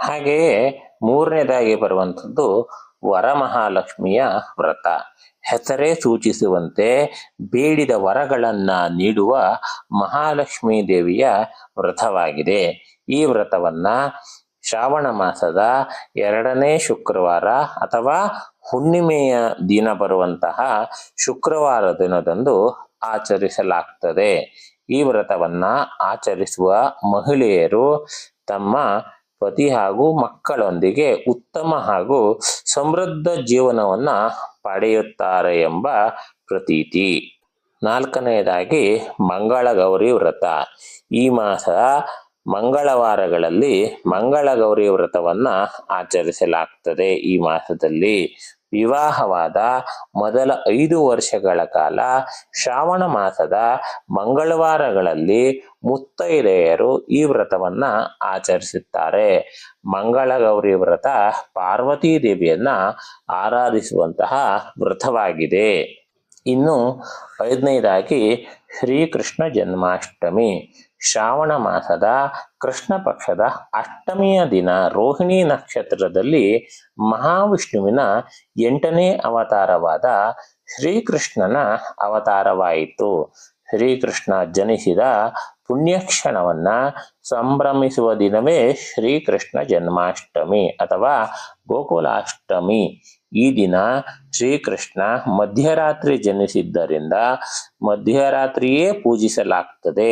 ಹಾಗೆಯೇ ಮೂರನೇದಾಗಿ ಬರುವಂಥದ್ದು ವರಮಹಾಲಕ್ಷ್ಮಿಯ ವ್ರತ. ಹೆಸರೇ ಸೂಚಿಸುವಂತೆ ಬೇಡಿದ ವರಗಳನ್ನ ನೀಡುವ ಮಹಾಲಕ್ಷ್ಮೀ ದೇವಿಯ ವ್ರತವಾಗಿದೆ. ಈ ವ್ರತವನ್ನ ಶ್ರಾವಣ ಮಾಸದ 2ನೇ ಶುಕ್ರವಾರ ಅಥವಾ ಹುಣ್ಣಿಮೆಯ ದಿನ ಬರುವಂತಹ ಶುಕ್ರವಾರ ದಿನದಂದು ಆಚರಿಸಲಾಗ್ತದೆ. ಈ ವ್ರತವನ್ನ ಆಚರಿಸುವ ಮಹಿಳೆಯರು ತಮ್ಮ ಪತಿ ಹಾಗೂ ಮಕ್ಕಳೊಂದಿಗೆ ಉತ್ತಮ ಹಾಗೂ ಸಮೃದ್ಧ ಜೀವನವನ್ನ ಪಡೆಯುತ್ತಾರೆ ಎಂಬ ಪ್ರತೀತಿ. 4ನೇದಾಗಿ ಮಂಗಳಗೌರಿ ವ್ರತ. ಈ ಮಾಸ ಮಂಗಳವಾರಗಳಲ್ಲಿ ಮಂಗಳಗೌರಿ ವ್ರತವನ್ನ ಆಚರಿಸಲಾಗ್ತದೆ. ಈ ಮಾಸದಲ್ಲಿ ವಿವಾಹವಾದ ಮೊದಲ 5 ವರ್ಷಗಳ ಕಾಲ ಶ್ರಾವಣ ಮಾಸದ ಮಂಗಳವಾರಗಳಲ್ಲಿ ಮುತ್ತೈದೆಯರು ಈ ವ್ರತವನ್ನ ಆಚರಿಸುತ್ತಾರೆ. ಮಂಗಳಗೌರಿ ವ್ರತ ಪಾರ್ವತೀ ದೇವಿಯನ್ನ ಆರಾಧಿಸುವಂತಹ ವ್ರತವಾಗಿದೆ. ಇನ್ನು 5ನೇದಾಗಿ ಶ್ರೀಕೃಷ್ಣ ಜನ್ಮಾಷ್ಟಮಿ. ಶ್ರಾವಣ ಮಾಸದ ಕೃಷ್ಣ ಪಕ್ಷದ ಅಷ್ಟಮಿಯ ದಿನ ರೋಹಿಣಿ ನಕ್ಷತ್ರದಲ್ಲಿ ಮಹಾವಿಷ್ಣುವಿನ 8ನೇ ಅವತಾರವಾದ ಶ್ರೀಕೃಷ್ಣನ ಅವತಾರವಾಯಿತು. ಶ್ರೀಕೃಷ್ಣ ಜನಿಸಿದ ಪುಣ್ಯಕ್ಷಣವನ್ನ ಸಂಭ್ರಮಿಸುವ ದಿನವೇ ಶ್ರೀಕೃಷ್ಣ ಜನ್ಮಾಷ್ಟಮಿ ಅಥವಾ ಗೋಕುಲಾಷ್ಟಮಿ. ಈ ದಿನ ಶ್ರೀಕೃಷ್ಣ ಮಧ್ಯರಾತ್ರಿ ಜನಿಸಿದ್ದರಿಂದ ಮಧ್ಯರಾತ್ರಿಯೇ ಪೂಜಿಸಲಾಗ್ತದೆ.